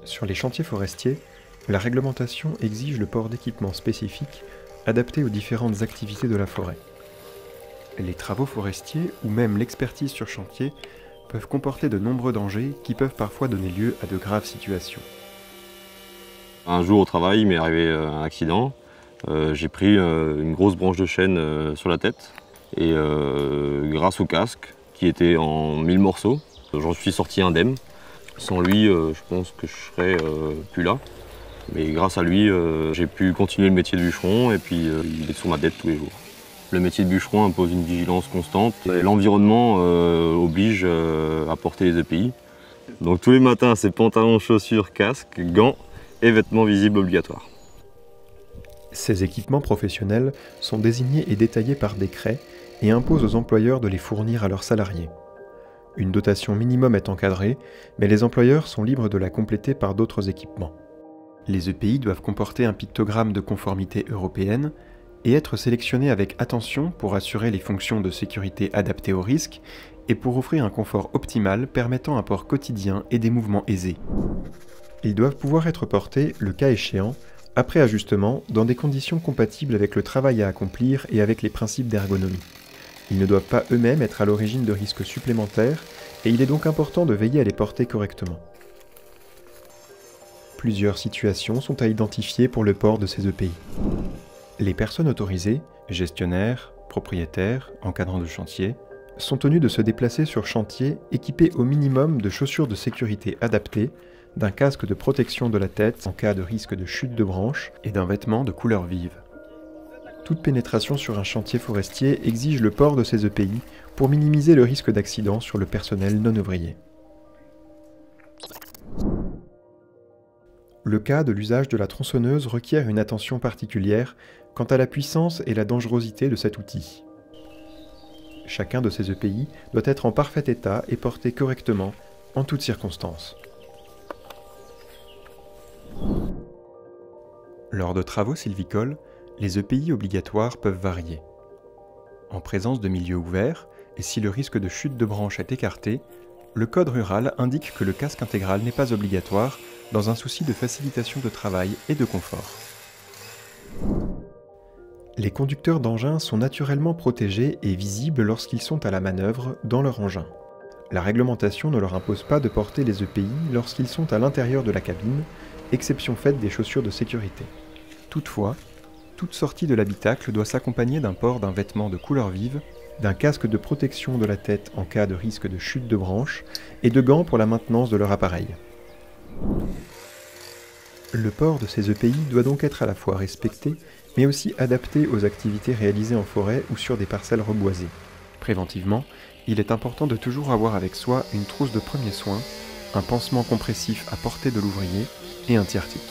Sur les chantiers forestiers, la réglementation exige le port d'équipements spécifiques adaptés aux différentes activités de la forêt. Les travaux forestiers ou même l'expertise sur chantier peuvent comporter de nombreux dangers qui peuvent parfois donner lieu à de graves situations. Un jour au travail, il m'est arrivé un accident. J'ai pris une grosse branche de chêne sur la tête et grâce au casque qui était en 1000 morceaux, j'en suis sorti indemne. Sans lui, je pense que je serais plus là. Mais grâce à lui, j'ai pu continuer le métier de bûcheron et puis il est sur ma tête tous les jours. Le métier de bûcheron impose une vigilance constante et l'environnement oblige à porter les EPI. Donc tous les matins, c'est pantalons, chaussures, casque, gants et vêtements visibles obligatoires. Ces équipements professionnels sont désignés et détaillés par décret et imposent aux employeurs de les fournir à leurs salariés. Une dotation minimum est encadrée, mais les employeurs sont libres de la compléter par d'autres équipements. Les EPI doivent comporter un pictogramme de conformité européenne et être sélectionnés avec attention pour assurer les fonctions de sécurité adaptées au risque et pour offrir un confort optimal permettant un port quotidien et des mouvements aisés. Ils doivent pouvoir être portés, le cas échéant, après ajustement, dans des conditions compatibles avec le travail à accomplir et avec les principes d'ergonomie. Ils ne doivent pas eux-mêmes être à l'origine de risques supplémentaires et il est donc important de veiller à les porter correctement. Plusieurs situations sont à identifier pour le port de ces EPI. Les personnes autorisées, gestionnaires, propriétaires, encadrants de chantier, sont tenus de se déplacer sur chantier équipés au minimum de chaussures de sécurité adaptées, d'un casque de protection de la tête en cas de risque de chute de branche et d'un vêtement de couleur vive. Toute pénétration sur un chantier forestier exige le port de ces EPI pour minimiser le risque d'accident sur le personnel non ouvrier. Le cas de l'usage de la tronçonneuse requiert une attention particulière quant à la puissance et la dangerosité de cet outil. Chacun de ces EPI doit être en parfait état et porté correctement en toutes circonstances. Lors de travaux sylvicoles, les EPI obligatoires peuvent varier. En présence de milieux ouverts, et si le risque de chute de branche est écarté, le Code rural indique que le casque intégral n'est pas obligatoire dans un souci de facilitation de travail et de confort. Les conducteurs d'engins sont naturellement protégés et visibles lorsqu'ils sont à la manœuvre dans leur engin. La réglementation ne leur impose pas de porter les EPI lorsqu'ils sont à l'intérieur de la cabine, exception faite des chaussures de sécurité. Toutefois, toute sortie de l'habitacle doit s'accompagner d'un port d'un vêtement de couleur vive, d'un casque de protection de la tête en cas de risque de chute de branche et de gants pour la maintenance de leur appareil. Le port de ces EPI doit donc être à la fois respecté, mais aussi adapté aux activités réalisées en forêt ou sur des parcelles reboisées. Préventivement, il est important de toujours avoir avec soi une trousse de premiers soins, un pansement compressif à portée de l'ouvrier et un tiers-tic.